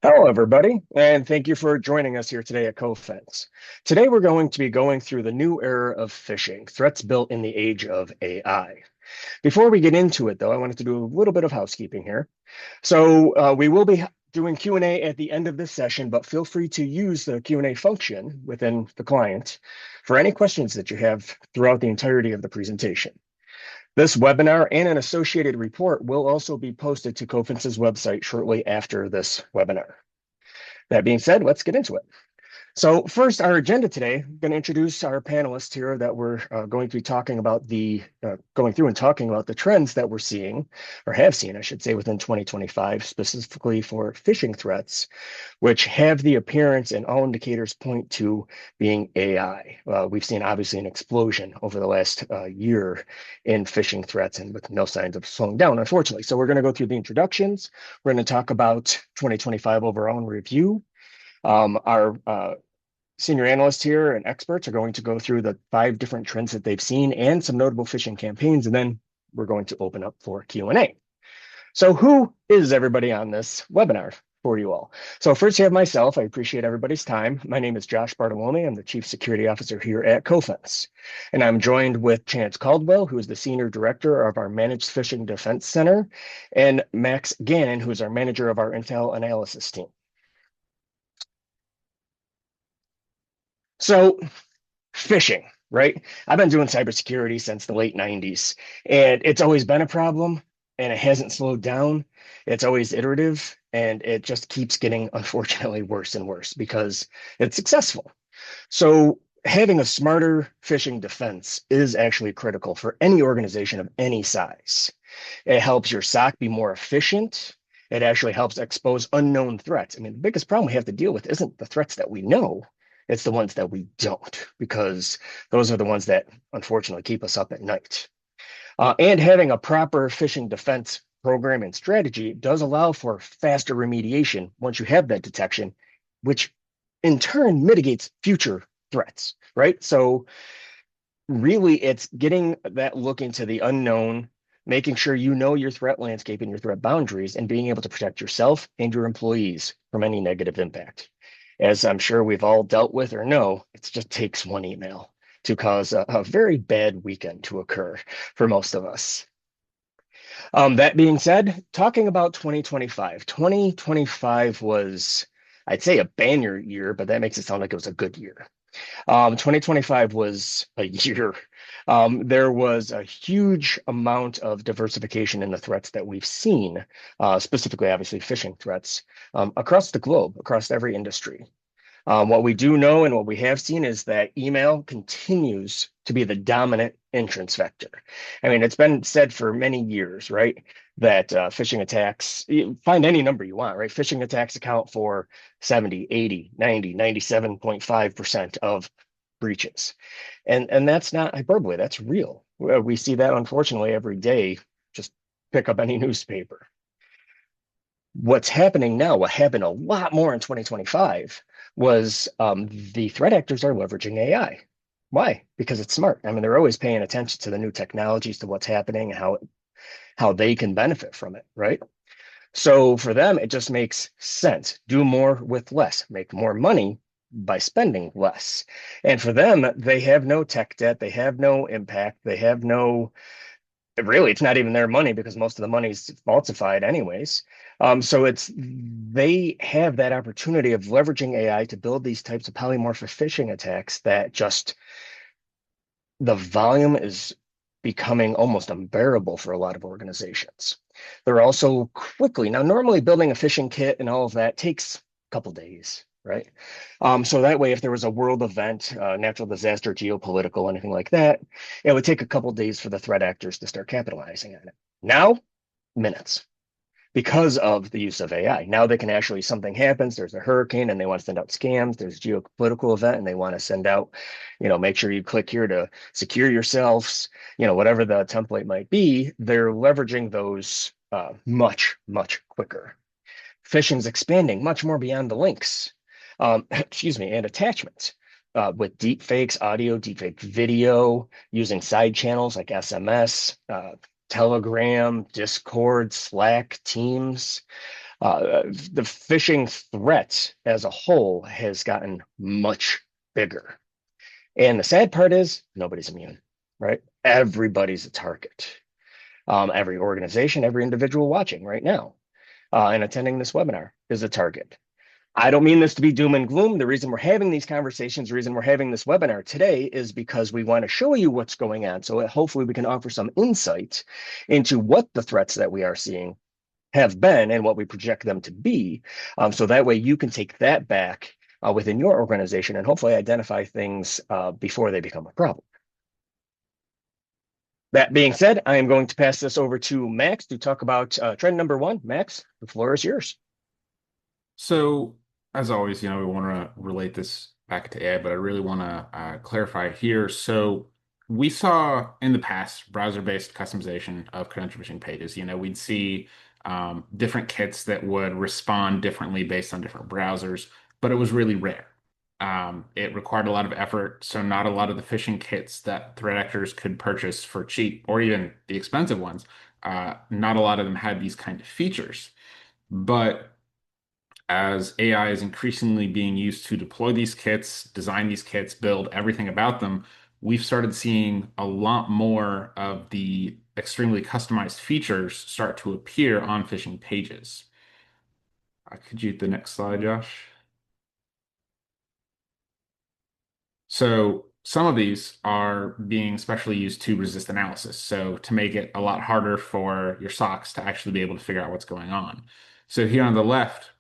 Hello, everybody, and thank you for joining us here today at Cofense. Today, we're going to be going through the new era of phishing, threats built in the age of AI. Before we get into it, though, I wanted to do a little bit of housekeeping here. We will be doing Q&A at the end of this session, but feel free to use the Q&A function within the client for any questions that you have throughout the entirety of the presentation. This webinar and an associated report will also be posted to Cofense's website shortly after this webinar. That being said, let's get into it. So first, our agenda today, I'm going to introduce our panelists here that we're going to be talking about going through and talking about the trends that we're seeing, or have seen, I should say, within 2025, specifically for phishing threats, which have the appearance and all indicators point to being AI. We've seen obviously an explosion over the last year in phishing threats and with no signs of slowing down, unfortunately. So we're going to go through the introductions. We're going to talk about 2025 overall in review. Our senior analysts here and experts are going to go through the 5 different trends that they've seen and some notable phishing campaigns, and then we're going to open up for Q&A. So who is everybody on this webinar for you all? So first you have myself. I appreciate everybody's time. My name is Josh Bartolome. I'm the Chief Security Officer here at Cofense. And I'm joined with Chance Caldwell, who is the Senior Director of our Managed Phishing Defense Center, and Max Gannon, who is our Manager of our Intel Analysis team. So phishing, right? I've been doing cybersecurity since the late 90s, and it's always been a problem, and it hasn't slowed down. It's always iterative, and it just keeps getting, unfortunately, worse and worse because it's successful. So having a smarter phishing defense is actually critical for any organization of any size. It helps your SOC be more efficient. It actually helps expose unknown threats. I mean, the biggest problem we have to deal with isn't the threats that we know, it's the ones that we don't, because those are the ones that unfortunately keep us up at night. And having a proper phishing defense program and strategy does allow for faster remediation once you have that detection, which in turn mitigates future threats, right? So really it's getting that look into the unknown, making sure you know your threat landscape and your threat boundaries, and being able to protect yourself and your employees from any negative impact. As I'm sure we've all dealt with or know, it just takes one email to cause a very bad weekend to occur for most of us. That being said, talking about 2025, 2025 was, I'd say, a banner year, but that makes it sound like it was a good year. 2025 was a year. There was a huge amount of diversification in the threats that we've seen, specifically, obviously, phishing threats across the globe, across every industry. What we do know and what we have seen is that email continues to be the dominant entrance vector. I mean, it's been said for many years, right, that phishing attacks, find any number you want, right? Phishing attacks account for 70, 80, 90, 97.5% of breaches. And that's not hyperbole, that's real. We see that unfortunately every day. Just pick up any newspaper. What's happening now, what happened a lot more in 2025, was the threat actors are leveraging AI. Why? Because it's smart. I mean, they're always paying attention to the new technologies, to what's happening, how they can benefit from it, right? So for them, it just makes sense. Do more with less, make more money by spending less. And for them, they have no tech debt, they have no impact, they have no, really, it's not even their money because most of the money is falsified anyways. So they have that opportunity of leveraging AI to build these types of polymorphic phishing attacks that just the volume is becoming almost unbearable for a lot of organizations. They're also quickly, now normally building a phishing kit and all of that takes a couple days, right? So that way, if there was a world event, natural disaster, geopolitical, anything like that, it would take a couple days for the threat actors to start capitalizing on it. Now, minutes because of the use of AI. Now they can actually, something happens, there's a hurricane and they want to send out scams, there's a geopolitical event and they want to send out, make sure you click here to secure yourselves, whatever the template might be, they're leveraging those much, much quicker. Phishing's expanding much more beyond the links, excuse me, and attachments. With deep fakes, audio, deepfake video, using side channels like SMS, Telegram, Discord, Slack, Teams. The phishing threat as a whole has gotten much bigger. And the sad part is nobody's immune, right? Everybody's a target. Every organization, every individual watching right now and attending this webinar is a target. I don't mean this to be doom and gloom. The reason we're having these conversations, the reason we're having this webinar today is because we want to show you what's going on. So hopefully we can offer some insight into what the threats that we are seeing have been and what we project them to be. So that way you can take that back within your organization and hopefully identify things before they become a problem. That being said, I am going to pass this over to Max to talk about trend number one. Max, the floor is yours. So, as always, we want to relate this back to AI, but I really want to clarify here. So, we saw in the past browser-based customization of credential phishing pages. We'd see different kits that would respond differently based on different browsers, but it was really rare. It required a lot of effort, so not a lot of the phishing kits that threat actors could purchase for cheap, or even the expensive ones, not a lot of them had these kind of features. But as AI is increasingly being used to deploy these kits, design these kits, build everything about them, we've started seeing a lot more of the extremely customized features start to appear on phishing pages. Could you hit the next slide, Josh? So some of these are being specially used to resist analysis. So to make it a lot harder for your socks to actually be able to figure out what's going on. So here on the left,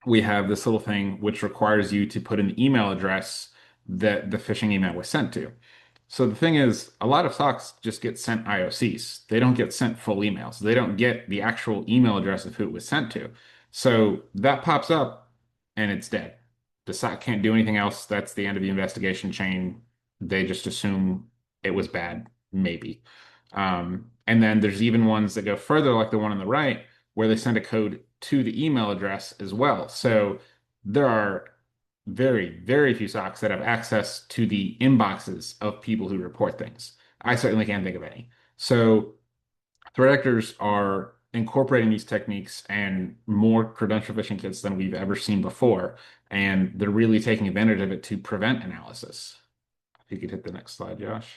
we have this little thing which requires you to put an email address that the phishing email was sent to. So the thing is, a lot of socks just get sent IOCs. They don't get sent full emails. They don't get the actual email address of who it was sent to. So that pops up and it's dead. The sock can't do anything else. That's the end of the investigation chain. They just assume it was bad, maybe. And then there's even ones that go further, like the one on the right, where they send a code to the email address as well. So there are very, very few socks that have access to the inboxes of people who report things. I certainly can't think of any. So threat actors are incorporating these techniques and more credential phishing kits than we've ever seen before, and they're really taking advantage of it to prevent analysis. If you could hit the next slide, Josh.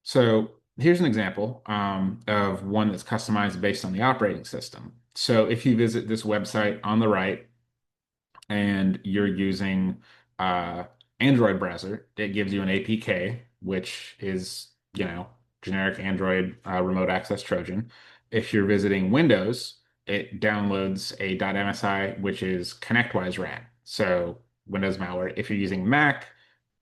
So here's an example of one that's customized based on the operating system. So if you visit this website on the right, and you're using uh, Android browser, it gives you an APK, which is, generic Android remote access Trojan. If you're visiting Windows, it downloads a .msi, which is ConnectWise rat. So Windows malware. If you're using Mac,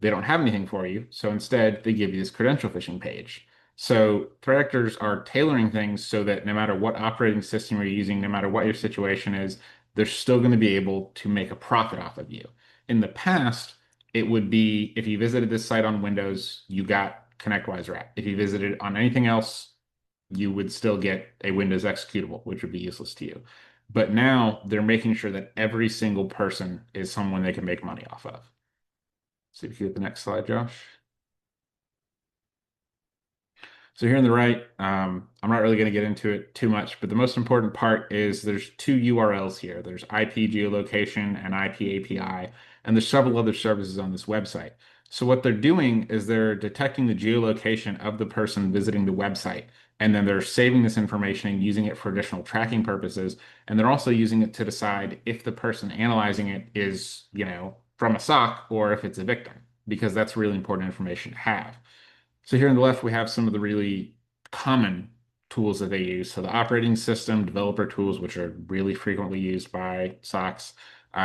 they don't have anything for you. So instead, they give you this credential phishing page. So threat actors are tailoring things so that no matter what operating system you're using, no matter what your situation is, they're still going to be able to make a profit off of you. In the past, it would be if you visited this site on Windows, you got ConnectWise Rat. If you visited on anything else, you would still get a Windows executable, which would be useless to you. But now they're making sure that every single person is someone they can make money off of. So if you get the next slide, Josh. So here on the right, I'm not really going to get into it too much, but the most important part is there's two URLs here. There's IP geolocation and IP API, and there's several other services on this website. So what they're doing is they're detecting the geolocation of the person visiting the website, and then they're saving this information and using it for additional tracking purposes. And they're also using it to decide if the person analyzing it is, from a SOC or if it's a victim, because that's really important information to have. So here on the left, we have some of the really common tools that they use. So the operating system, developer tools, which are really frequently used by SOCs,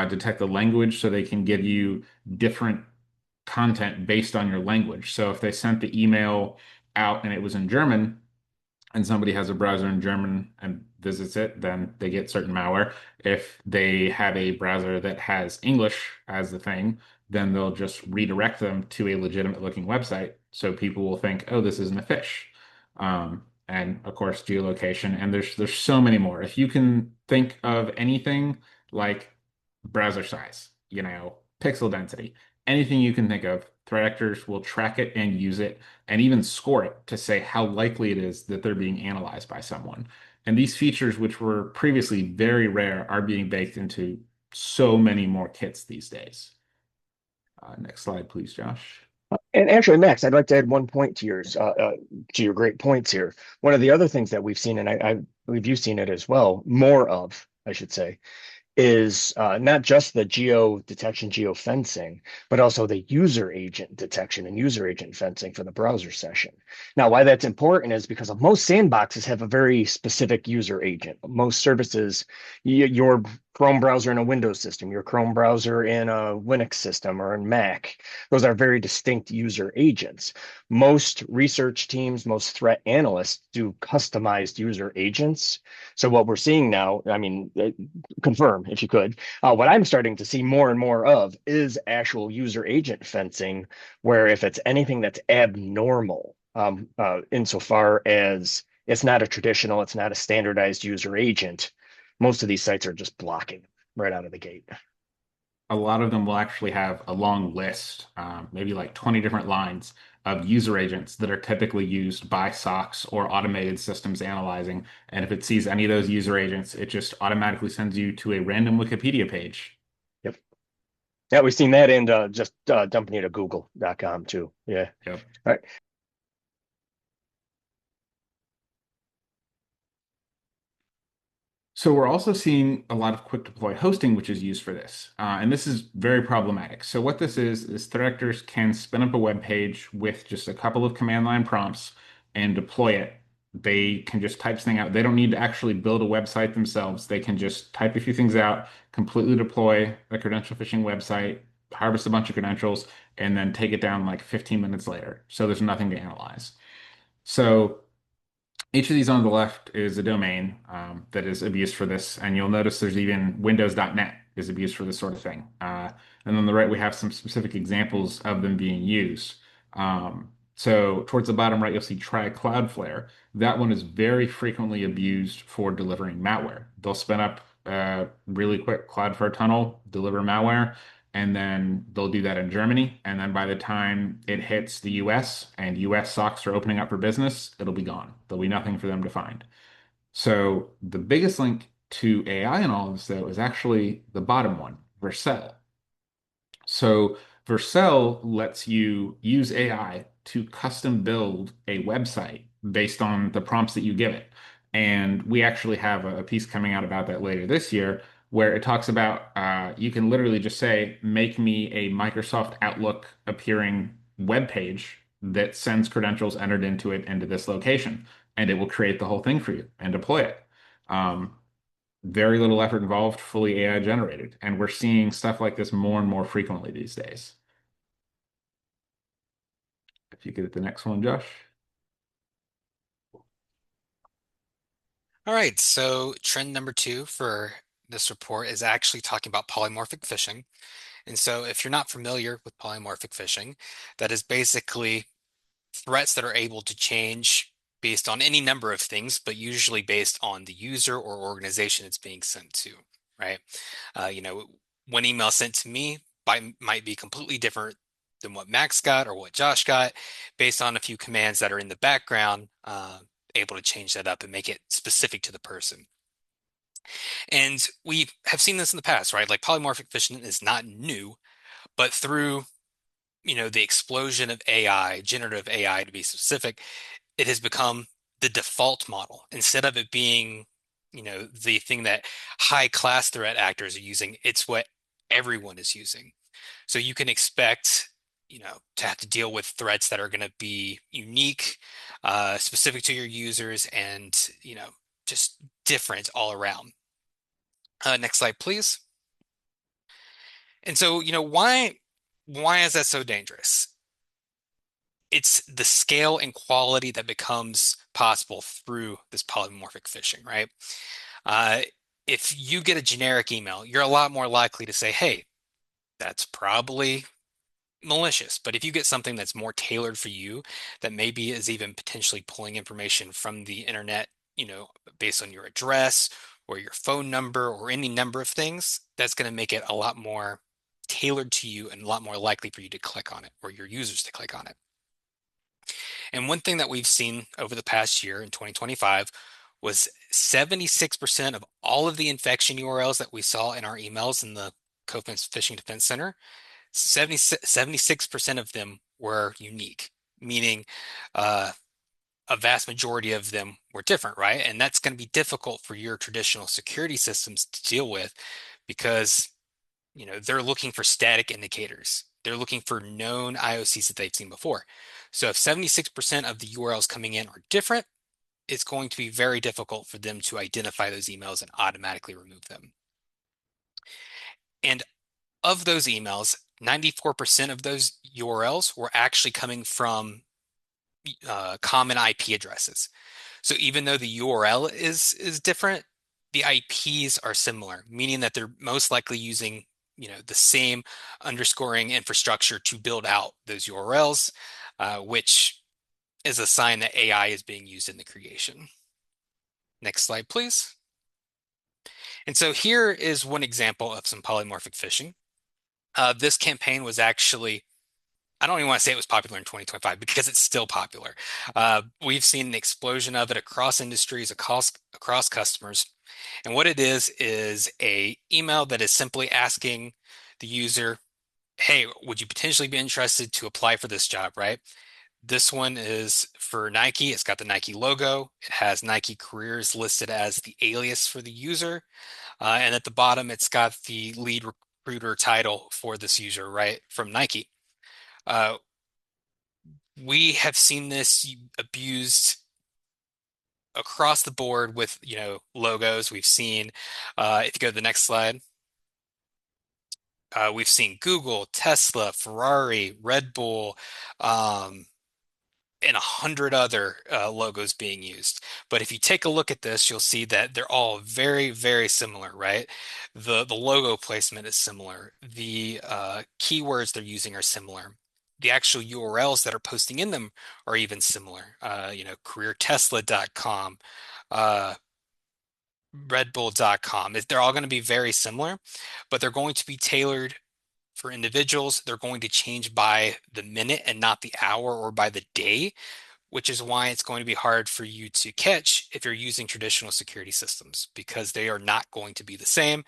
detect the language so they can give you different content based on your language. So if they sent the email out and it was in German, and somebody has a browser in German and visits it, then they get certain malware. If they have a browser that has English as the thing, then they'll just redirect them to a legitimate looking website. So people will think, oh, this isn't a fish. And of course, geolocation. And there's so many more. If you can think of anything like browser size, pixel density, anything you can think of, threat actors will track it and use it and even score it to say how likely it is that they're being analyzed by someone. And these features, which were previously very rare, are being baked into so many more kits these days. Next slide, please, Josh. And actually, Max, I'd like to add one point to your great points here. One of the other things that we've seen, and I believe you've seen it as well, more of, I should say, is not just the geo detection, geo fencing, but also the user agent detection and user agent fencing for the browser session. Now, why that's important is because most sandboxes have a very specific user agent. Most services, your Chrome browser in a Windows system, your Chrome browser in a Linux system or in Mac, those are very distinct user agents. Most research teams, most threat analysts do customized user agents. So what we're seeing now, I mean, confirm if you could. What I'm starting to see more and more of is actual user agent fencing, where if it's anything that's abnormal, insofar as it's not a traditional, it's not a standardized user agent, most of these sites are just blocking right out of the gate. A lot of them will actually have a long list, maybe like 20 different lines of user agents that are typically used by SOCs or automated systems analyzing. And if it sees any of those user agents, it just automatically sends you to a random Wikipedia page. Yep. Yeah, we've seen that and just dumping it to google.com too. Yeah. Yep. All right. So we're also seeing a lot of quick deploy hosting, which is used for this. And this is very problematic. So what this is threat actors can spin up a web page with just a couple of command line prompts and deploy it. They can just type something out. They don't need to actually build a website themselves. They can just type a few things out, completely deploy a credential phishing website, harvest a bunch of credentials, and then take it down like 15 minutes later. So there's nothing to analyze. So each of these on the left is a domain that is abused for this, and you'll notice there's even Windows.net is abused for this sort of thing. And on the right, we have some specific examples of them being used. So towards the bottom right, you'll see Try Cloudflare. That one is very frequently abused for delivering malware. They'll spin up a really quick Cloudflare tunnel, deliver malware, and then they'll do that in Germany. And then by the time it hits the US and US SOCs are opening up for business, it'll be gone. There'll be nothing for them to find. So the biggest link to AI in all of this, though, is actually the bottom one, Vercel. So Vercel lets you use AI to custom build a website based on the prompts that you give it. And we actually have a piece coming out about that later this year where it talks about you can literally just say, make me a Microsoft Outlook appearing web page that sends credentials entered into it into this location, and it will create the whole thing for you and deploy it. Um, very little effort involved, fully AI generated. And we're seeing stuff like this more and more frequently these days. If you get at the next one, Josh. All right, so trend number two for this report is actually talking about polymorphic phishing. And so if you're not familiar with polymorphic phishing, that is basically threats that are able to change based on any number of things, but usually based on the user or organization it's being sent to, right? You know, one email sent to me might be completely different than what Max got or what Josh got based on a few commands that are in the background, able to change that up and make it specific to the person. And we have seen this in the past, right? Like polymorphic phishing is not new, but through the explosion of AI, generative AI to be specific, it has become the default model instead of it being, the thing that high class threat actors are using. It's what everyone is using. So you can expect, to have to deal with threats that are going to be unique, specific to your users, and just different all around. Next slide, please. And so, why is that so dangerous? It's the scale and quality that becomes possible through this polymorphic phishing, right? Uh, if you get a generic email, you're a lot more likely to say, hey, that's probably malicious. But if you get something that's more tailored for you, that maybe is even potentially pulling information from the internet, based on your address or your phone number or any number of things, that's going to make it a lot more tailored to you and a lot more likely for you to click on it or your users to click on it. And one thing that we've seen over the past year in 2025 was 76% of all of the infection URLs that we saw in our emails in the Cofense Phishing Defense Center. 76% of them were unique, meaning uh, a vast majority of them were different, right? And that's going to be difficult for your traditional security systems to deal with because, they're looking for static indicators. They're looking for known IOCs that they've seen before. So if 76% of the URLs coming in are different, it's going to be very difficult for them to identify those emails and automatically remove them. And of those emails, 94% of those URLs were actually coming from common IP addresses. So even though the URL is different, the IPs are similar, meaning that they're most likely using, the same underscoring infrastructure to build out those URLs, which is a sign that AI is being used in the creation. Next slide, please. And so here is one example of some polymorphic phishing. This campaign was actually, I don't even want to say it was popular in 2025 because it's still popular. We've seen an explosion of it across industries, across customers. And what it is a email that is simply asking the user, hey, would you potentially be interested to apply for this job, right? This one is for Nike. It's got the Nike logo. It has Nike Careers listed as the alias for the user. And at the bottom, it's got the lead recruiter title for this user, right, from Nike. Uh, we have seen this abused across the board with, logos. We've seen, if you go to the next slide, we've seen Google, Tesla, Ferrari, Red Bull, um, and 100 other logos being used. But if you take a look at this, you'll see that they're all very, very similar, right? The logo placement is similar. The keywords they're using are similar. The actual URLs that are posting in them are even similar. CareerTesla.com, uh, RedBull.com. They're all going to be very similar, but they're going to be tailored for individuals. They're going to change by the minute and not the hour or by the day, which is why it's going to be hard for you to catch if you're using traditional security systems because they are not going to be the same.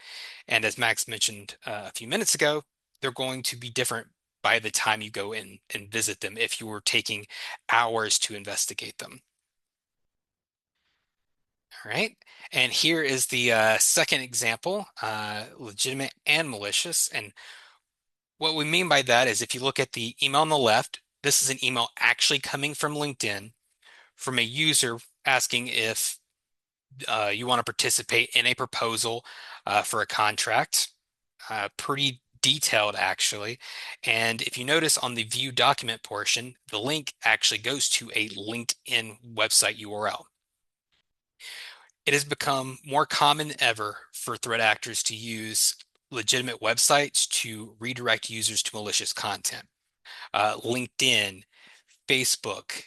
And as Max mentioned a few minutes ago, they're going to be different by the time you go in and visit them if you were taking hours to investigate them. All right. And here is the second example, legitimate and malicious. And what we mean by that is if you look at the email on the left, this is an email actually coming from LinkedIn from a user asking if you want to participate in a proposal for a contract. Pretty detailed, actually. And if you notice on the view document portion, the link actually goes to a LinkedIn website URL. It has become more common than ever for threat actors to use legitimate websites to redirect users to malicious content. LinkedIn, Facebook,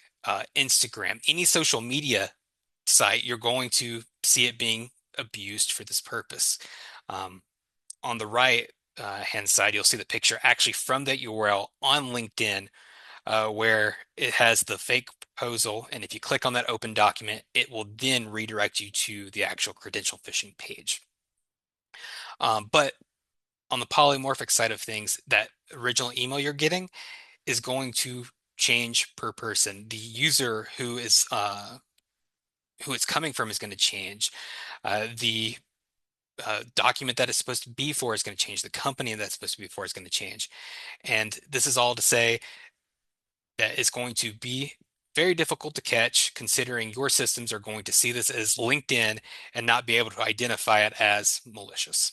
Instagram, any social media site, you're going to see it being abused for this purpose. On the right hand side, you'll see the picture actually from that URL on LinkedIn where it has the fake proposal. And if you click on that open document, it will then redirect you to the actual credential phishing page. But on the polymorphic side of things, that original email you're getting is going to change per person. The user who it's coming from is going to change. The document that it's supposed to be for is going to change. The company that's supposed to be for is going to change. And this is all to say that it's going to be very difficult to catch considering your systems are going to see this as LinkedIn and not be able to identify it as malicious.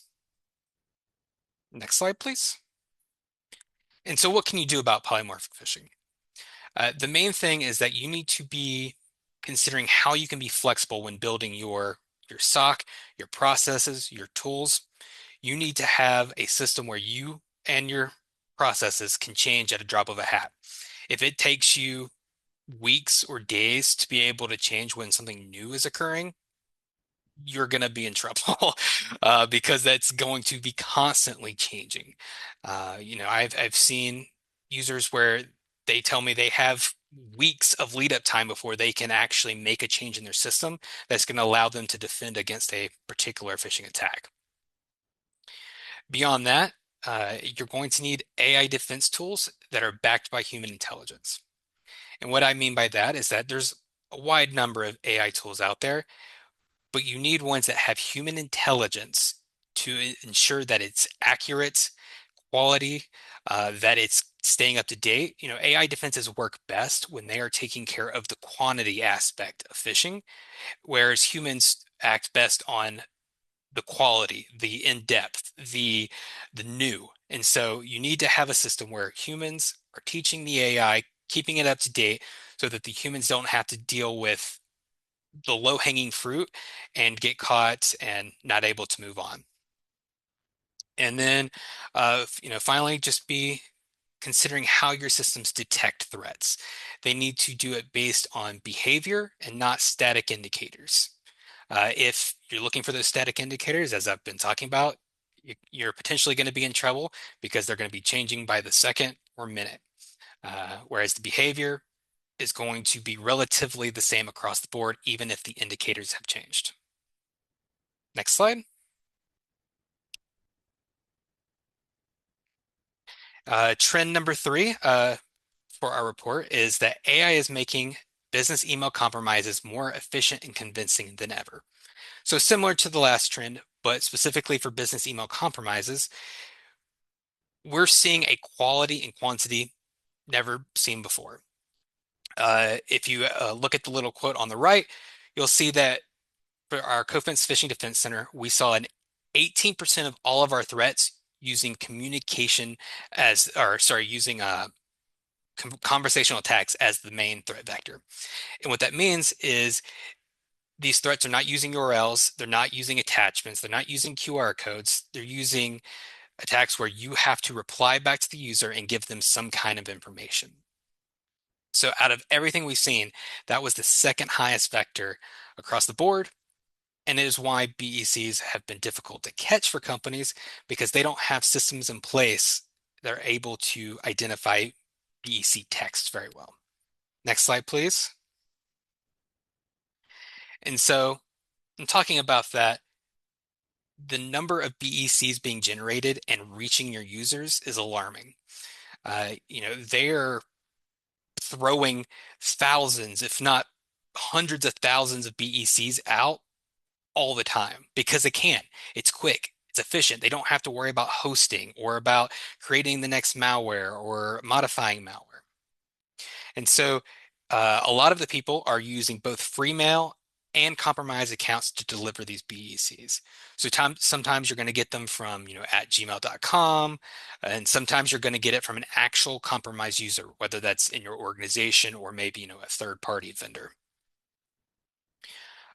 Next slide, please. And so what can you do about polymorphic phishing? The main thing is that you need to be considering how you can be flexible when building your SOC, your processes, your tools. You need to have a system where you and your processes can change at a drop of a hat. If it takes you weeks or days to be able to change when something new is occurring, you're going to be in trouble because that's going to be constantly changing. I've seen users where they tell me they have weeks of lead up time before they can actually make a change in their system that's going to allow them to defend against a particular phishing attack. Beyond that, you're going to need AI defense tools that are backed by human intelligence. And what I mean by that is that there's a wide number of AI tools out there, but you need ones that have human intelligence to ensure that it's accurate, quality, that it's staying up to date. AI defenses work best when they are taking care of the quantity aspect of phishing, whereas humans act best on the quality, the in-depth, the new. And so you need to have a system where humans are teaching the AI, keeping it up to date so that the humans don't have to deal with the low-hanging fruit and get caught and not able to move on. And then, finally, just be considering how your systems detect threats. They need to do it based on behavior and not static indicators. If you're looking for those static indicators, as I've been talking about, you're potentially going to be in trouble because they're going to be changing by the second or minute. Whereas the behavior is going to be relatively the same across the board, even if the indicators have changed. Next slide. Trend number three for our report is that AI is making business email compromises more efficient and convincing than ever. So similar to the last trend, but specifically for business email compromises, we're seeing a quality and quantity never seen before. If you look at the little quote on the right, you'll see that for our Cofense Phishing Defense Center, we saw an 18% of all of our threats using communication as, or sorry, using conversational attacks as the main threat vector. And what that means is these threats are not using URLs, they're not using attachments, they're not using QR codes, they're using attacks where you have to reply back to the user and give them some kind of information. So out of everything we've seen, that was the second highest vector across the board. And it is why BECs have been difficult to catch for companies because they don't have systems in place that are able to identify BEC text very well. Next slide, please. And so I'm talking about that. The number of BECs being generated and reaching your users is alarming. They're throwing thousands, if not hundreds of thousands of BECs out all the time because they can. It's quick, it's efficient. They don't have to worry about hosting or about creating the next malware or modifying malware. And so a lot of the people are using both free mail and compromised accounts to deliver these BECs. So sometimes you're going to get them from, at gmail.com, and sometimes you're going to get it from an actual compromised user, whether that's in your organization or maybe, a third-party vendor.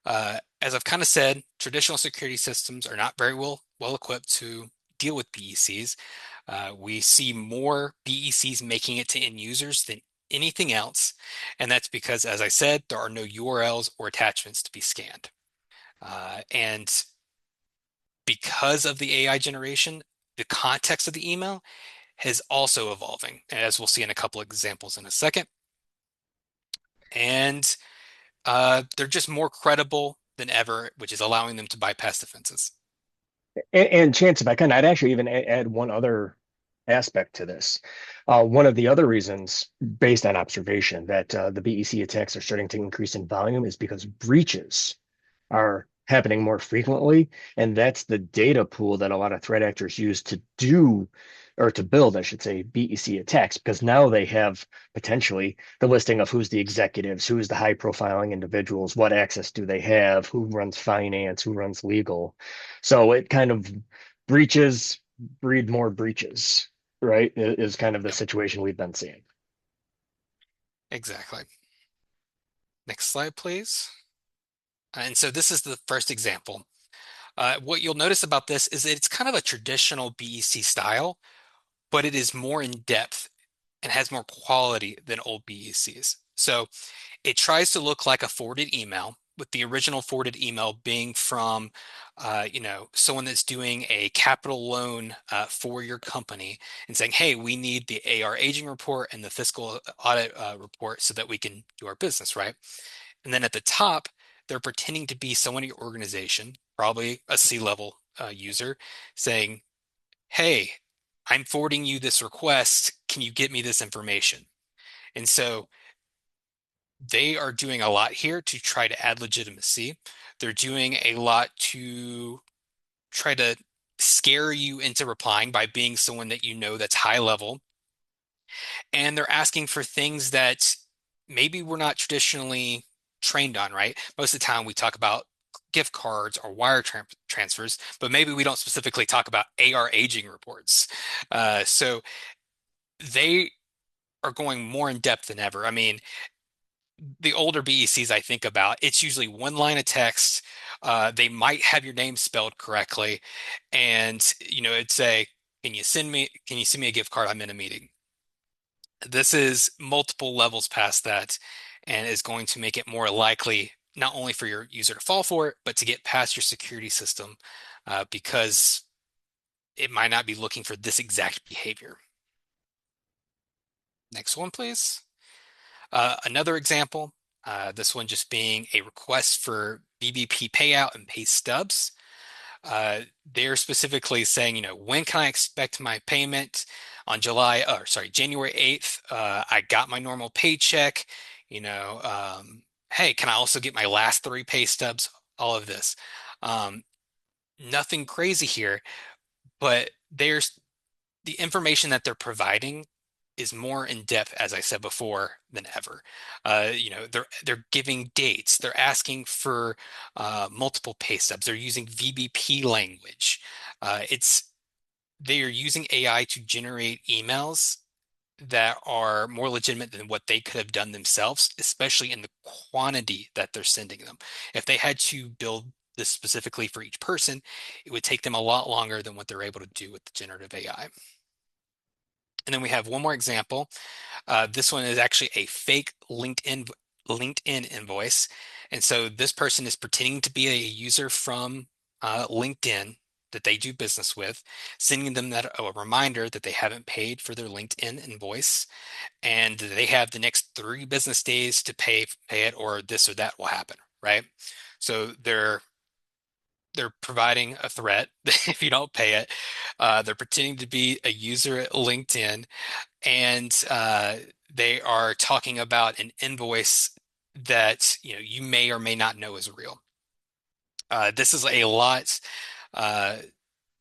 As I've kind of said, traditional security systems are not very well equipped to deal with BECs. We see more BECs making it to end users than anything else, and that's because, as I said, there are no URLs or attachments to be scanned. And because of the AI generation, the context of the email is also evolving, as we'll see in a couple of examples in a second. And they're just more credible than ever, which is allowing them to bypass defenses. And Chance, if I can, I'd actually even add one other aspect to this. One of the other reasons, based on observation, that the BEC attacks are starting to increase in volume is because breaches are happening more frequently. And that's the data pool that a lot of threat actors use to do, or to build, I should say, BEC attacks, because now they have potentially the listing of who's the executives, who's the high profiling individuals, what access do they have, who runs finance, who runs legal. So it kind of breaches breed more breaches, right? Is kind of the Yep, situation we've been seeing. exactly. Next slide, please. And so this is the first example. What you'll notice about this is that it's kind of a traditional BEC style, but it is more in depth and has more quality than old BECs. So it tries to look like a forwarded email, with the original forwarded email being from, someone that's doing a capital loan for your company and saying, "Hey, we need the AR aging report and the fiscal audit report so that we can do our business," right? And then at the top, they're pretending to be someone in your organization, probably a C-level user, saying, "Hey, I'm forwarding you this request. Can you get me this information?" And so they are doing a lot here to try to add legitimacy. They're doing a lot to try to scare you into replying by being someone that you know that's high level. And they're asking for things that maybe we're not traditionally trained on, right? Most of the time we talk about gift cards or wire transfers, but maybe we don't specifically talk about AR aging reports. So they are going more in depth than ever. I mean, the older BECs I think about, it's usually one line of text. They might have your name spelled correctly, and it'd say, can you send me a gift card? I'm in a meeting." This is multiple levels past that, and is going to make it more likely not only for your user to fall for it, but to get past your security system, because it might not be looking for this exact behavior. Next one, please. Another example, this one just being a request for BBP payout and pay stubs. They're specifically saying, when can I expect my payment on January 8th? I got my normal paycheck. Hey, can I also get my last three pay stubs? All of this. Um, Nothing crazy here, but there's the information that they're providing is more in depth, as I said before, than ever. They're giving dates. They're asking for multiple pay stubs. They're using VBP language. It's They are using AI to generate emails that are more legitimate than what they could have done themselves, especially in the quantity that they're sending them. If they had to build this specifically for each person, it would take them a lot longer than what they're able to do with the generative AI. And then we have one more example. This one is actually a fake LinkedIn invoice. And so this person is pretending to be a user from LinkedIn that they do business with, sending them a reminder that they haven't paid for their LinkedIn invoice, and they have the next 3 business days to pay it, or this or that will happen, right? So they're providing a threat if you don't pay it. They're pretending to be a user at LinkedIn, and they are talking about an invoice that you may or may not know is real. This is a lot uh,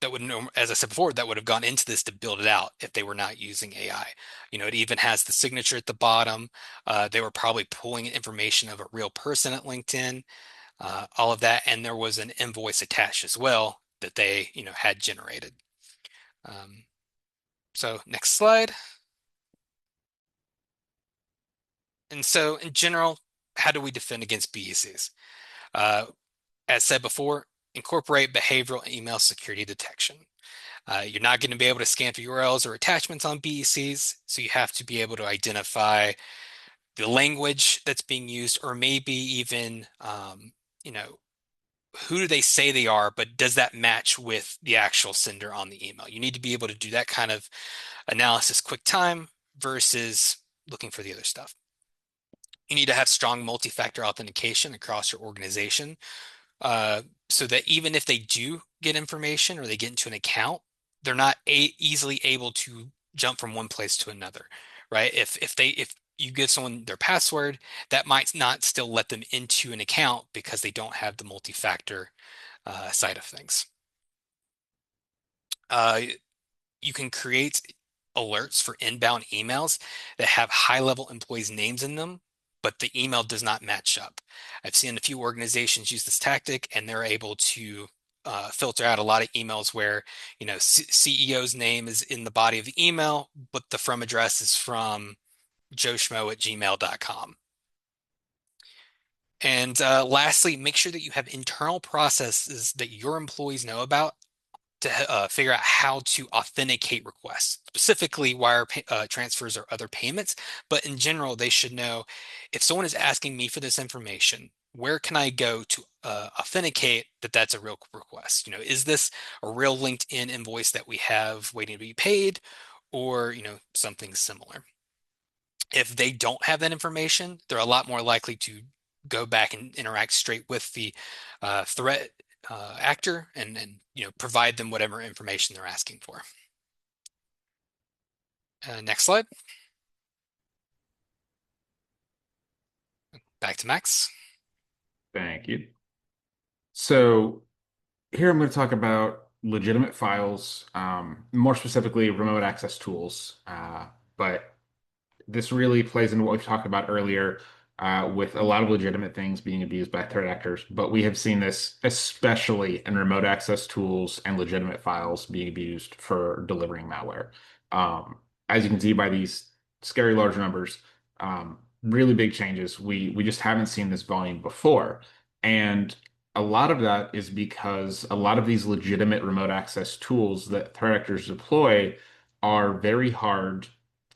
that would know, as I said before, that would have gone into this to build it out if they were not using AI. It even has the signature at the bottom. They were probably pulling information of a real person at LinkedIn, all of that, and there was an invoice attached as well that they had generated. Um, so next slide. And so in general, how do we defend against BECs? Uh, as said before, incorporate behavioral email security detection. You're not going to be able to scan for URLs or attachments on BECs, so you have to be able to identify the language that's being used, or maybe even, who do they say they are, but does that match with the actual sender on the email? You need to be able to do that kind of analysis quick time versus looking for the other stuff. You need to have strong multi-factor authentication across your organization, so that even if they do get information or they get into an account, they're not easily able to jump from one place to another, right? If you give someone their password, that might not still let them into an account because they don't have the multi-factor side of things. Uh, you can create alerts for inbound emails that have high-level employees' names in them, but the email does not match up. I've seen a few organizations use this tactic, and they're able to filter out a lot of emails where, CEO's name is in the body of the email, but the from address is from joeschmo@gmail.com. And lastly, make sure that you have internal processes that your employees know about to figure out how to authenticate requests, specifically wire transfers or other payments. But in general, they should know if someone is asking me for this information, where can I go to authenticate that that's a real request? Is this a real LinkedIn invoice that we have waiting to be paid, or something similar? If they don't have that information, they're a lot more likely to go back and interact straight with the threat actor and provide them whatever information they're asking for. Next slide. Back to Max. Thank you. So here I'm going to talk about legitimate files, more specifically remote access tools. But this really plays into what we've talked about earlier, with a lot of legitimate things being abused by threat actors. But we have seen this especially in remote access tools and legitimate files being abused for delivering malware. Um, as you can see by these scary large numbers, really big changes. We just haven't seen this volume before. And a lot of that is because a lot of these legitimate remote access tools that threat actors deploy are very hard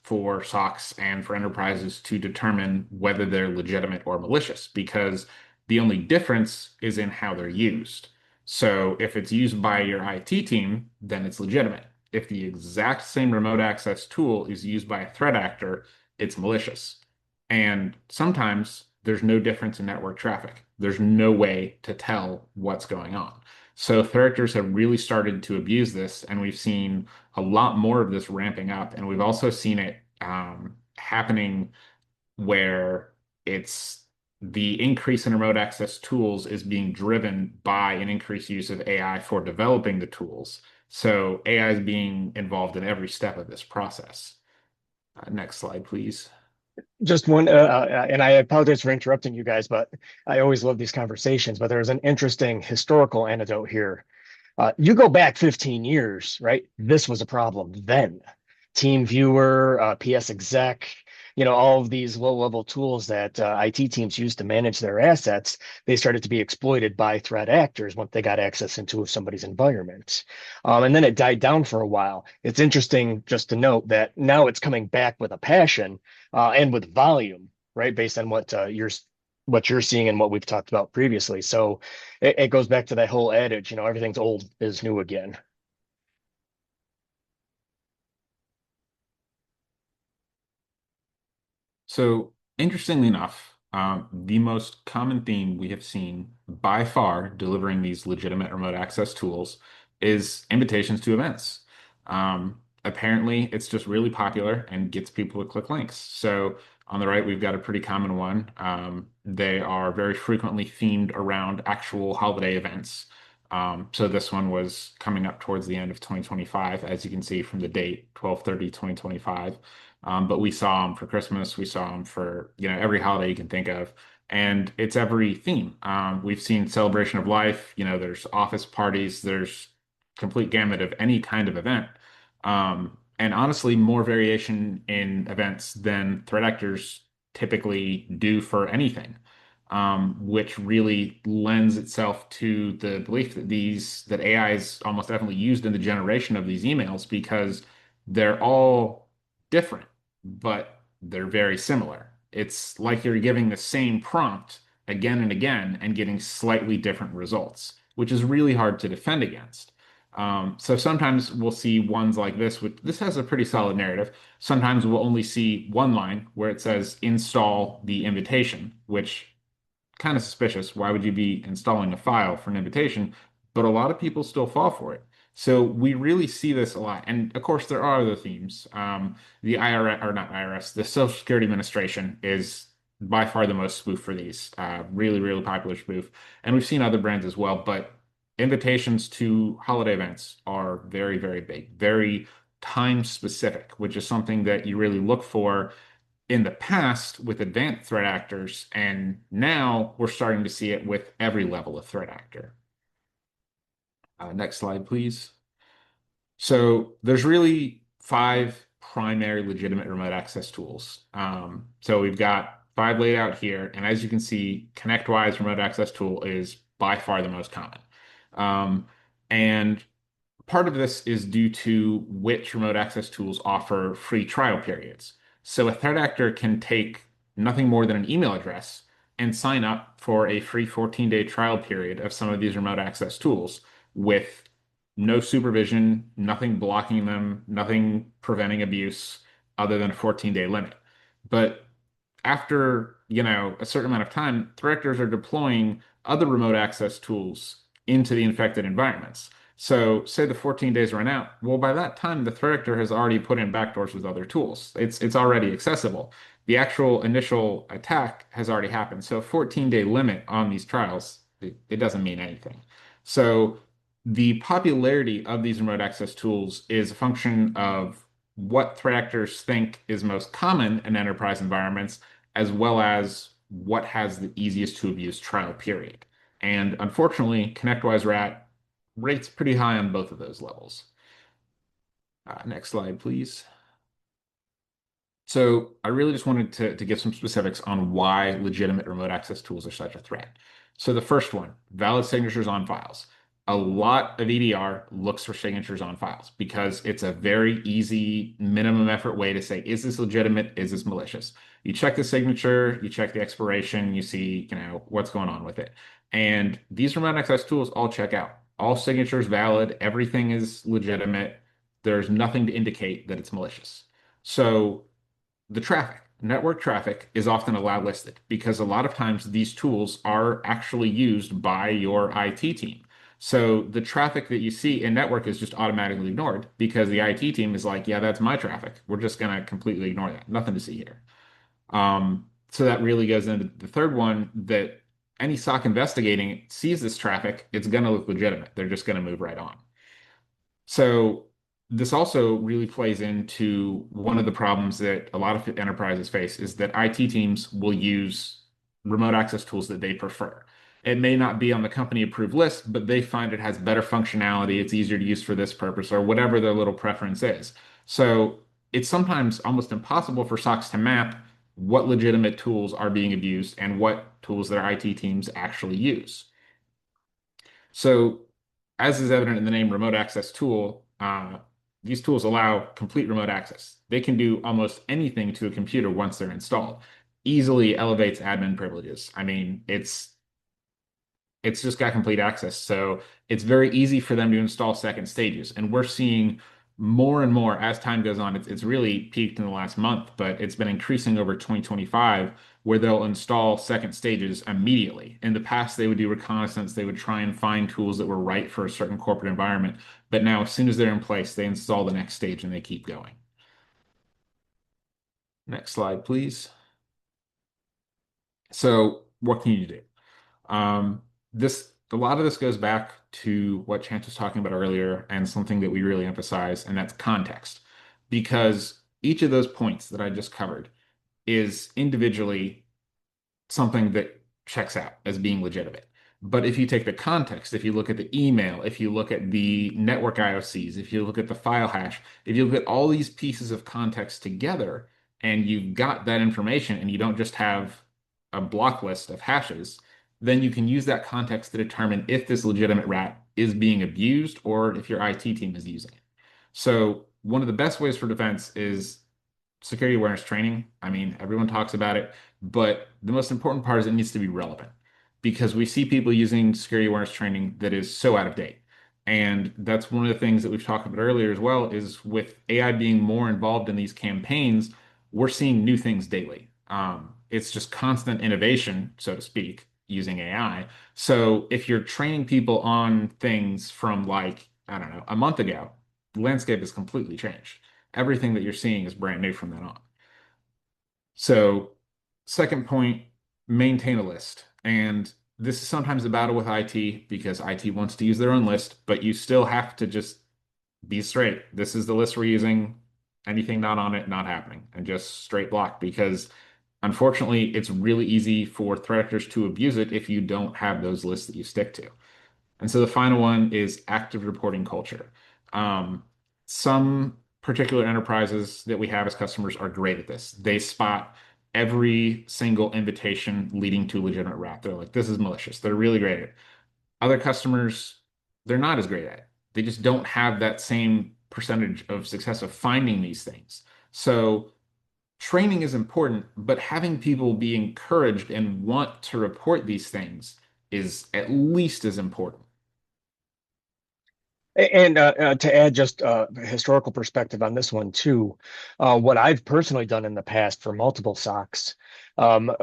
for SOCs and for enterprises to determine whether they're legitimate or malicious, because the only difference is in how they're used. So if it's used by your IT team, then it's legitimate. If the exact same remote access tool is used by a threat actor, it's malicious. And sometimes there's no difference in network traffic. There's no way to tell what's going on. So threat actors have really started to abuse this, and we've seen a lot more of this ramping up. And we've also seen it happening where it's the increase in remote access tools is being driven by an increased use of AI for developing the tools. So AI is being involved in every step of this process. Next slide, please. Just one, and I apologize for interrupting you guys, but I always love these conversations. But there's an interesting historical anecdote here. You go back 15 years, right? This was a problem then. Team Viewer, PS Exec, all of these low-level tools that IT teams use to manage their assets, they started to be exploited by threat actors once they got access into somebody's environment. And then it died down for a while. It's interesting just to note that now it's coming back with a passion and with volume, right? Based on what you're seeing and what we've talked about previously. So it goes back to that whole adage, everything's old is new again. So, interestingly enough, the most common theme we have seen by far delivering these legitimate remote access tools is invitations to events. Apparently, it's just really popular and gets people to click links. So, on the right, we've got a pretty common one. They are very frequently themed around actual holiday events. So, this one was coming up towards the end of 2025, as you can see from the date, 12/30/2025. But we saw them for Christmas. We saw them for, every holiday you can think of. And it's every theme. We've seen celebration of life. There's office parties. There's complete gamut of any kind of event. And honestly, more variation in events than threat actors typically do for anything, which really lends itself to the belief that AI is almost definitely used in the generation of these emails because they're all different, but they're very similar. It's like you're giving the same prompt again and again and getting slightly different results, which is really hard to defend against. So sometimes we'll see ones like this, which this has a pretty solid narrative. Sometimes we'll only see one line where it says install the invitation, which kind of suspicious. Why would you be installing a file for an invitation? But a lot of people still fall for it. So we really see this a lot. And of course, there are other themes. The IRS, or not IRS, the Social Security Administration is by far the most spoof for these. Really, really popular spoof. And we've seen other brands as well. But invitations to holiday events are very, very big, very time specific, which is something that you really look for in the past with advanced threat actors, and now we're starting to see it with every level of threat actor. Next slide, please. So there's really five primary legitimate remote access tools. So we've got five laid out here, and as you can see, ConnectWise remote access tool is by far the most common. And part of this is due to which remote access tools offer free trial periods. So a threat actor can take nothing more than an email address and sign up for a free 14-day trial period of some of these remote access tools with no supervision, nothing blocking them, nothing preventing abuse other than a 14-day limit. But after, a certain amount of time, threat actors are deploying other remote access tools into the infected environments. So say the 14 days run out. Well, by that time, the threat actor has already put in backdoors with other tools. It's already accessible. The actual initial attack has already happened. So a 14-day limit on these trials, it doesn't mean anything. So the popularity of these remote access tools is a function of what threat actors think is most common in enterprise environments, as well as what has the easiest to abuse trial period. And unfortunately, ConnectWise Rat rates pretty high on both of those levels. Next slide, please. So I really just wanted to give some specifics on why legitimate remote access tools are such a threat. So the first one, valid signatures on files. A lot of EDR looks for signatures on files because it's a very easy minimum effort way to say, is this legitimate? Is this malicious? You check the signature, you check the expiration, you see, what's going on with it. And these remote access tools all check out. All signatures valid, everything is legitimate. There's nothing to indicate that it's malicious. So the traffic, network traffic is often allowed listed because a lot of times these tools are actually used by your IT team. So the traffic that you see in network is just automatically ignored because the IT team is like, yeah, that's my traffic. We're just going to completely ignore that. Nothing to see here. So that really goes into the third one that any SOC investigating sees this traffic, it's going to look legitimate. They're just going to move right on. So this also really plays into one of the problems that a lot of enterprises face is that IT teams will use remote access tools that they prefer. It may not be on the company approved list, but they find it has better functionality, it's easier to use for this purpose, or whatever their little preference is. So it's sometimes almost impossible for SOCs to map what legitimate tools are being abused and what tools their IT teams actually use. So, as is evident in the name remote access tool, these tools allow complete remote access. They can do almost anything to a computer once they're installed. Easily elevates admin privileges. I mean, it's just got complete access. So it's very easy for them to install second stages. And we're seeing more and more as time goes on. It's really peaked in the last month, but it's been increasing over 2025 where they'll install second stages immediately. In the past, they would do reconnaissance. They would try and find tools that were right for a certain corporate environment. But now, as soon as they're in place, they install the next stage and they keep going. Next slide, please. So what can you do? A lot of this goes back to what Chance was talking about earlier and something that we really emphasize, and that's context. Because each of those points that I just covered is individually something that checks out as being legitimate. But if you take the context, if you look at the email, if you look at the network IOCs, if you look at the file hash, if you look at all these pieces of context together, and you've got that information and you don't just have a block list of hashes, then you can use that context to determine if this legitimate rat is being abused or if your IT team is using it. So one of the best ways for defense is security awareness training. I mean, everyone talks about it, but the most important part is it needs to be relevant because we see people using security awareness training that is so out of date. And that's one of the things that we've talked about earlier as well is with AI being more involved in these campaigns, we're seeing new things daily. It's just constant innovation, so to speak, using AI. So if you're training people on things from like, I don't know, a month ago, the landscape has completely changed. Everything that you're seeing is brand new from then on. So, second point, maintain a list. And this is sometimes a battle with IT because IT wants to use their own list, but you still have to just be straight. This is the list we're using. Anything not on it, not happening, and just straight block because unfortunately, it's really easy for threat actors to abuse it if you don't have those lists that you stick to. And so the final one is active reporting culture. Some particular enterprises that we have as customers are great at this. They spot every single invitation leading to legitimate rat. They're like, this is malicious. They're really great at it. Other customers, they're not as great at it. They just don't have that same percentage of success of finding these things. So training is important, but having people be encouraged and want to report these things is at least as important. And to add just a historical perspective on this one too, what I've personally done in the past for multiple SOCs,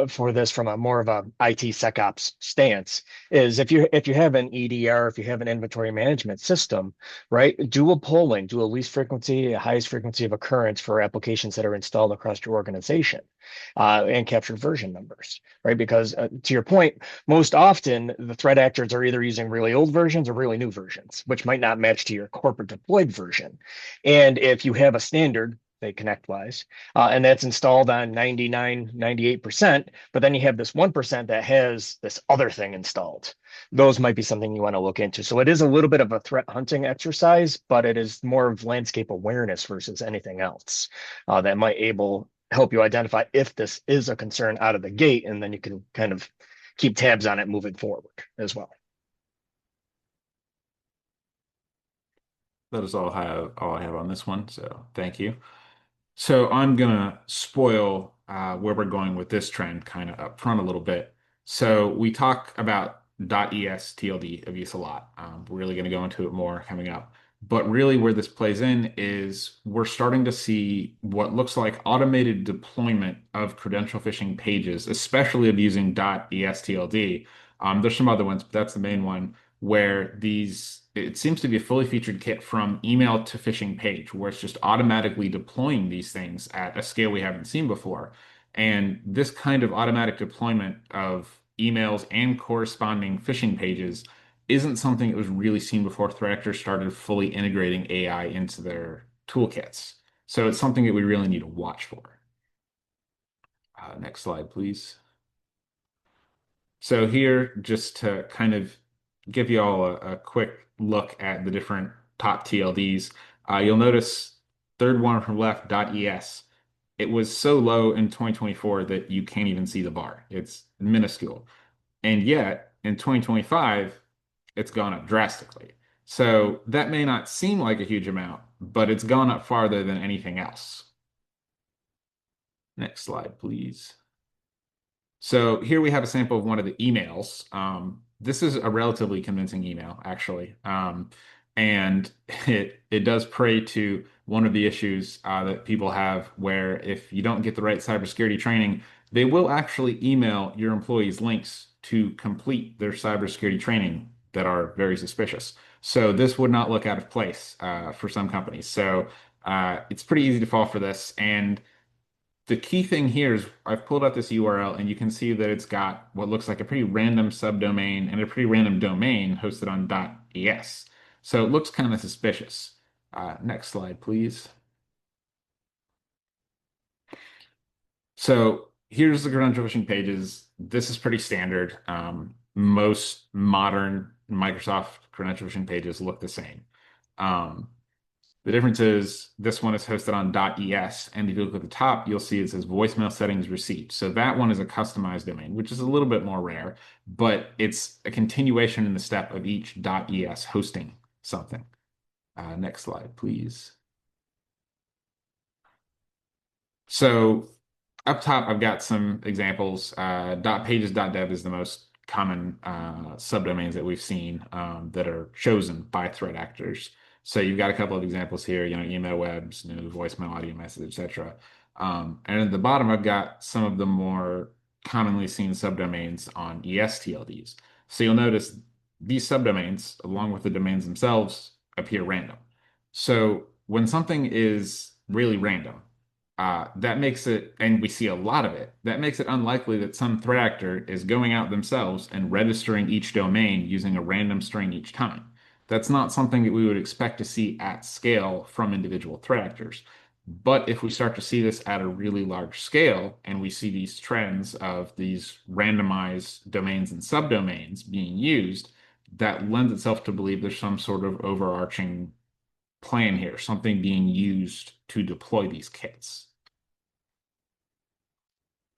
for this from a more of a IT SecOps stance, is if you have an EDR, if you have an inventory management system, right, do a polling, do a least frequency, a highest frequency of occurrence for applications that are installed across your organization, and capture version numbers, right? Because to your point, most often the threat actors are either using really old versions or really new versions, which might not match to your corporate deployed version. And if you have a standard, say ConnectWise, and that's installed on 99, 98%, but then you have this 1% that has this other thing installed. Those might be something you want to look into. So it is a little bit of a threat hunting exercise, but it is more of landscape awareness versus anything else that might able help you identify if this is a concern out of the gate, and then you can kind of keep tabs on it moving forward as well. That is all I have on this one. So thank you. So I'm gonna spoil where we're going with this trend kind of up front a little bit. So we talk about .es TLD abuse a lot. We're really gonna go into it more coming up. But really where this plays in is we're starting to see what looks like automated deployment of credential phishing pages, especially of using .es TLD. There's some other ones, but that's the main one where these it seems to be a fully featured kit from email to phishing page where it's just automatically deploying these things at a scale we haven't seen before. And this kind of automatic deployment of emails and corresponding phishing pages isn't something that was really seen before threat actors started fully integrating AI into their toolkits. So it's something that we really need to watch for. Next slide, please. So here, just to kind of give you all a quick look at the different top TLDs, you'll notice third one from left, .es. It was so low in 2024 that you can't even see the bar. It's minuscule. And yet in 2025, it's gone up drastically. So that may not seem like a huge amount, but it's gone up farther than anything else. Next slide, please. So here we have a sample of one of the emails. This is a relatively convincing email, actually. And it does prey to one of the issues that people have where if you don't get the right cybersecurity training, they will actually email your employees links to complete their cybersecurity training that are very suspicious. So this would not look out of place for some companies. So it's pretty easy to fall for this. And the key thing here is I've pulled up this URL and you can see that it's got what looks like a pretty random subdomain and a pretty random domain hosted on .es. So it looks kind of suspicious. Next slide, please. So here's the credential phishing pages. This is pretty standard. Most modern Microsoft credential phishing pages look the same. Um, the difference is this one is hosted on .es, and if you look at the top, you'll see it says voicemail settings received. So that one is a customized domain, which is a little bit more rare, but it's a continuation in the step of each .es hosting something. Next slide, please. So up top, I've got some examples. .pages.dev is the most common subdomains that we've seen that are chosen by threat actors. So you've got a couple of examples here, email, webs, news, voicemail, audio message, etc. And at the bottom, I've got some of the more commonly seen subdomains on ESTLDs. So you'll notice these subdomains, along with the domains themselves, appear random. So when something is really random, that makes it, and we see a lot of it, that makes it unlikely that some threat actor is going out themselves and registering each domain using a random string each time. That's not something that we would expect to see at scale from individual threat actors. But if we start to see this at a really large scale and we see these trends of these randomized domains and subdomains being used, that lends itself to believe there's some sort of overarching plan here, something being used to deploy these kits.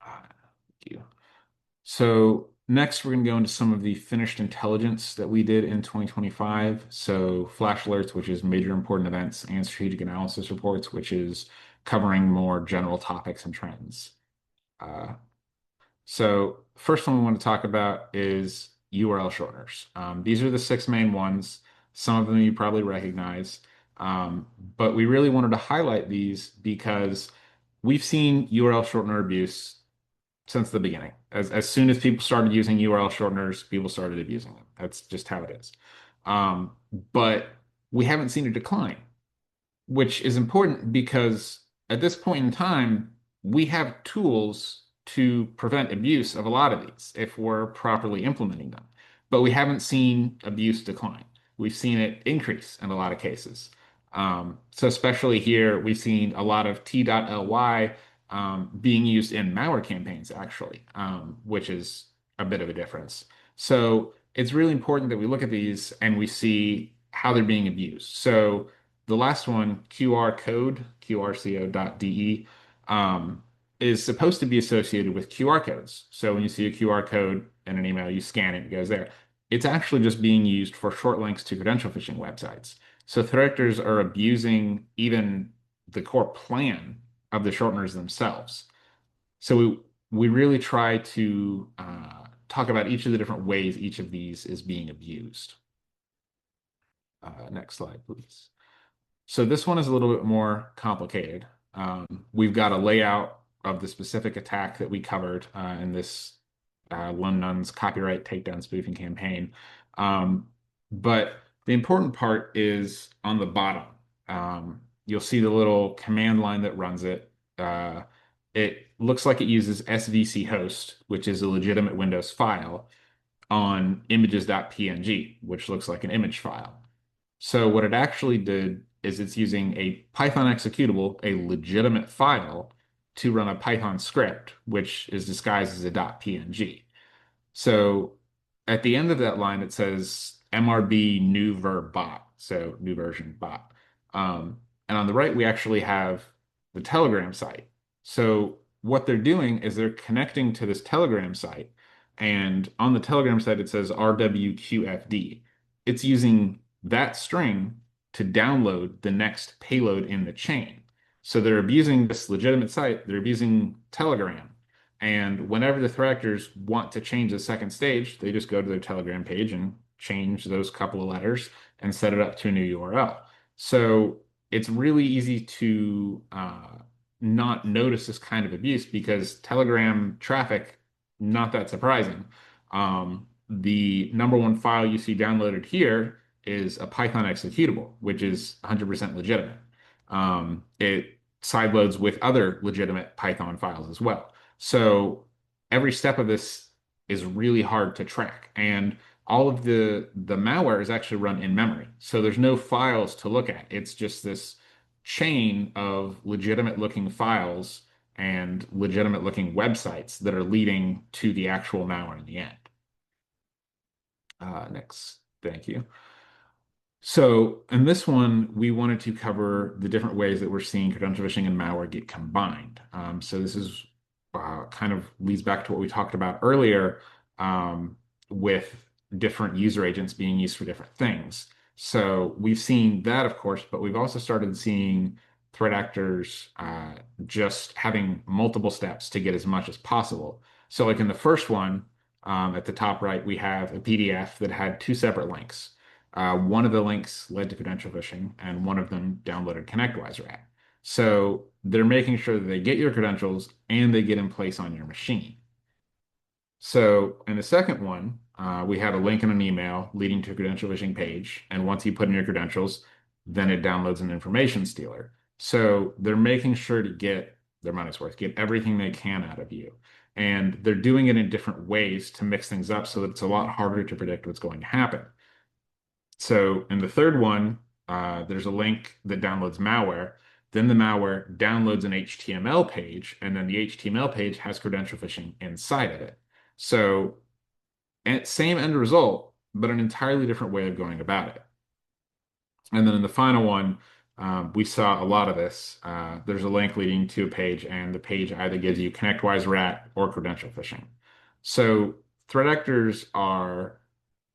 Thank you. So next, we're going to go into some of the finished intelligence that we did in 2025. So flash alerts, which is major important events, and strategic analysis reports, which is covering more general topics and trends. Uh, so first one we want to talk about is URL shorteners. These are the six main ones. Some of them you probably recognize, but we really wanted to highlight these because we've seen URL shortener abuse since the beginning. As soon as people started using URL shorteners, people started abusing them. That's just how it is. Um, but we haven't seen a decline, which is important because at this point in time, we have tools to prevent abuse of a lot of these if we're properly implementing them. But we haven't seen abuse decline. We've seen it increase in a lot of cases. So especially here, we've seen a lot of T.ly being used in malware campaigns, actually, which is a bit of a difference. So it's really important that we look at these and we see how they're being abused. So the last one, QR code, qrco.de, is supposed to be associated with QR codes. So when you see a QR code in an email, you scan it, it goes there. It's actually just being used for short links to credential phishing websites. So threat actors are abusing even the core plan of the shorteners themselves. So we really try to talk about each of the different ways each of these is being abused. Next slide, please. So this one is a little bit more complicated. We've got a layout of the specific attack that we covered in this Lone Nun's copyright takedown spoofing campaign. But the important part is on the bottom. You'll see the little command line that runs it. It looks like it uses svc host, which is a legitimate Windows file, on images.png, which looks like an image file. So what it actually did is it's using a Python executable, a legitimate file, to run a Python script, which is disguised as a .png. So at the end of that line, it says MRB new verb bot, so new version bot. And on the right, we actually have the Telegram site. So what they're doing is they're connecting to this Telegram site, and on the Telegram site, it says RWQFD. It's using that string to download the next payload in the chain. So they're abusing this legitimate site, they're abusing Telegram. And whenever the threat actors want to change the second stage, they just go to their Telegram page and change those couple of letters and set it up to a new URL. So it's really easy to not notice this kind of abuse because Telegram traffic, not that surprising. The number one file you see downloaded here is a Python executable, which is 100% legitimate. It sideloads with other legitimate Python files as well. So every step of this is really hard to track. And all of the malware is actually run in memory. So there's no files to look at. It's just this chain of legitimate looking files and legitimate looking websites that are leading to the actual malware in the end. Next, thank you. So in this one, we wanted to cover the different ways that we're seeing credential phishing and malware get combined. So this is kind of leads back to what we talked about earlier with different user agents being used for different things. So we've seen that, of course, but we've also started seeing threat actors just having multiple steps to get as much as possible. So like in the first one, at the top right, we have a PDF that had two separate links. One of the links led to credential phishing, and one of them downloaded ConnectWise rat. So they're making sure that they get your credentials and they get in place on your machine. So in the second one, we have a link in an email leading to a credential phishing page. And once you put in your credentials, then it downloads an information stealer. So they're making sure to get their money's worth, get everything they can out of you. And they're doing it in different ways to mix things up so that it's a lot harder to predict what's going to happen. So in the third one, there's a link that downloads malware. Then the malware downloads an HTML page, and then the HTML page has credential phishing inside of it. So same end result, but an entirely different way of going about it. And then in the final one, we saw a lot of this. There's a link leading to a page, and the page either gives you ConnectWise rat or credential phishing. So threat actors are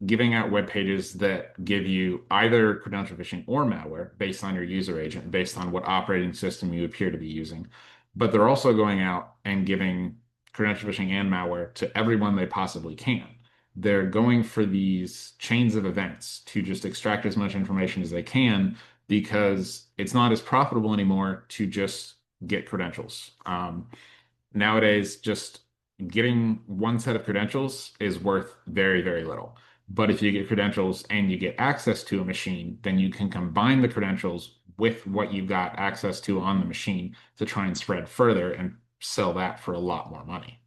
giving out web pages that give you either credential phishing or malware based on your user agent, based on what operating system you appear to be using. But they're also going out and giving credential phishing and malware to everyone they possibly can. They're going for these chains of events to just extract as much information as they can because it's not as profitable anymore to just get credentials. Nowadays, just getting one set of credentials is worth very, very little. But if you get credentials and you get access to a machine, then you can combine the credentials with what you've got access to on the machine to try and spread further and sell that for a lot more money.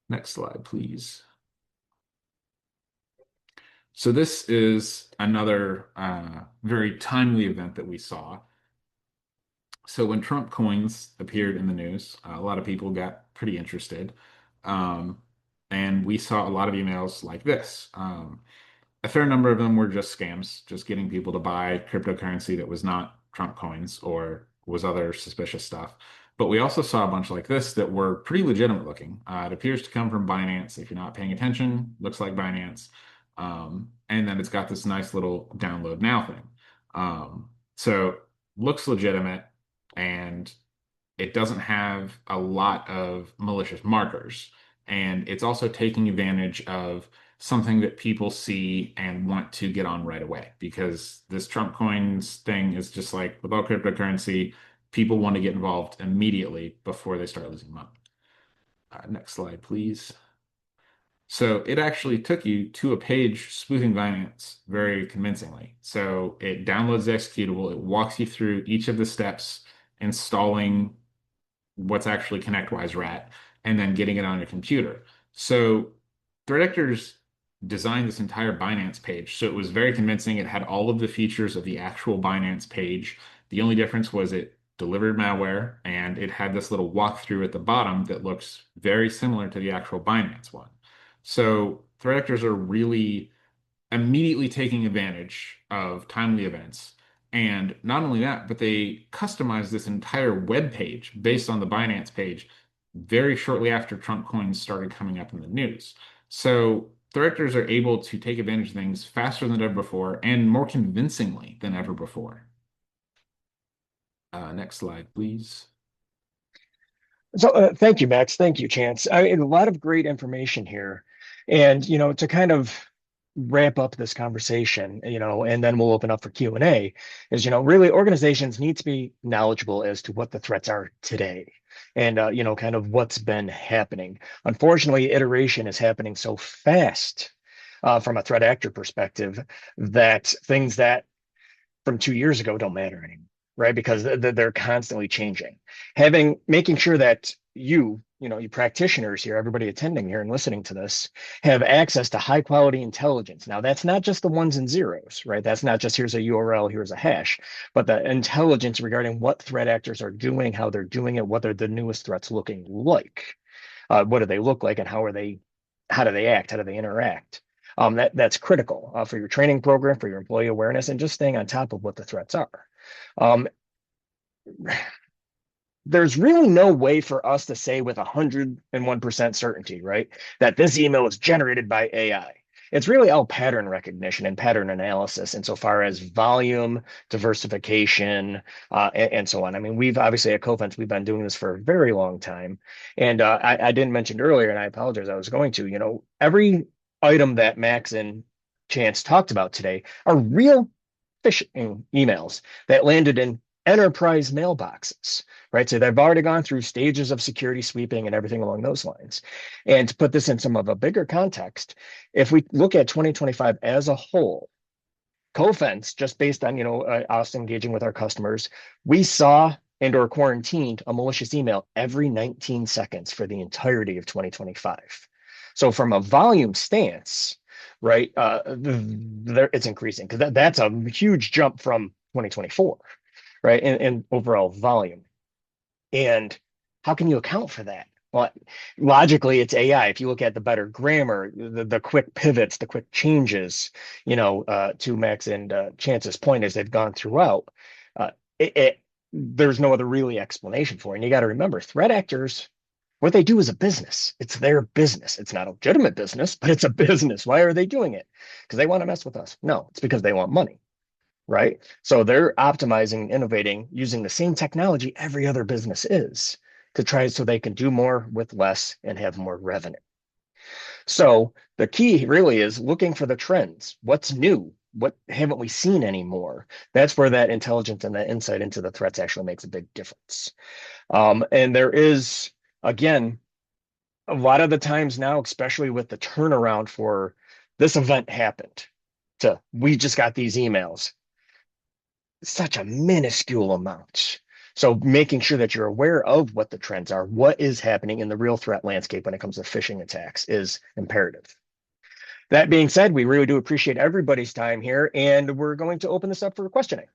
Next slide, please. So this is another very timely event that we saw. So when Trump coins appeared in the news, a lot of people got pretty interested. Um, and we saw a lot of emails like this. A fair number of them were just scams, just getting people to buy cryptocurrency that was not Trump coins or was other suspicious stuff. But we also saw a bunch like this that were pretty legitimate looking. It appears to come from Binance. If you're not paying attention, looks like Binance. And then it's got this nice little download now thing. So looks legitimate and it doesn't have a lot of malicious markers. And it's also taking advantage of something that people see and want to get on right away because this Trump coins thing is just like with all cryptocurrency, people want to get involved immediately before they start losing money. Next slide, please. So it actually took you to a page spoofing Binance very convincingly. So it downloads the executable, it walks you through each of the steps installing what's actually ConnectWise rat, and then getting it on your computer. So threat actors designed this entire Binance page. So it was very convincing. It had all of the features of the actual Binance page. The only difference was it delivered malware and it had this little walkthrough at the bottom that looks very similar to the actual Binance one. So threat actors are really immediately taking advantage of timely events. And not only that, but they customized this entire web page based on the Binance page very shortly after Trump coins started coming up in the news. So directors are able to take advantage of things faster than ever before and more convincingly than ever before. Next slide, please. So thank you, Max. Thank you, Chance. A lot of great information here. And, to kind of wrap up this conversation, and then we'll open up for Q&A, is, really organizations need to be knowledgeable as to what the threats are today and, kind of what's been happening. Unfortunately, iteration is happening so fast from a threat actor perspective that things that from 2 years ago don't matter anymore, right? Because they're constantly changing. Making sure that you practitioners here, everybody attending here and listening to this, have access to high quality intelligence. Now, that's not just the ones and zeros, right? That's not just here's a URL, here's a hash, but the intelligence regarding what threat actors are doing, how they're doing it, what are the newest threats looking like, what do they look like, and how do they act, how do they interact? That's critical for your training program, for your employee awareness, and just staying on top of what the threats are. Um, there's really no way for us to say with 101% certainty, right, that this email is generated by AI. It's really all pattern recognition and pattern analysis insofar as volume, diversification, and so on. I mean, we've obviously at Cofense, we've been doing this for a very long time. And I didn't mention it earlier, and I apologize, I was going to, every item that Max and Chance talked about today are real phishing emails that landed in enterprise mailboxes, right? So they've already gone through stages of security sweeping and everything along those lines. And to put this in some of a bigger context, if we look at 2025 as a whole, Cofense, just based on us engaging with our customers, we saw and or quarantined a malicious email every 19 seconds for the entirety of 2025. So from a volume stance, right, it's increasing because that's a huge jump from 2024, right, in overall volume. And how can you account for that? Well, logically, it's AI. If you look at the better grammar, the quick pivots, the quick changes, to Max and Chance's point as they've gone throughout, uh, there's no other really explanation for it. And you got to remember, threat actors What they do is a business. It's their business. It's not a legitimate business, but it's a business. Why are they doing it? Because they want to mess with us? No, it's because they want money, right? So they're optimizing, innovating, using the same technology every other business is to try so they can do more with less and have more revenue. So the key really is looking for the trends. What's new? What haven't we seen anymore? That's where that intelligence and that insight into the threats actually makes a big difference. And there is, again, a lot of the times now, especially with the turnaround for this event happened to we just got these emails, such a minuscule amount. So making sure that you're aware of what the trends are, what is happening in the real threat landscape when it comes to phishing attacks is imperative. That being said, we really do appreciate everybody's time here, and we're going to open this up for questioning.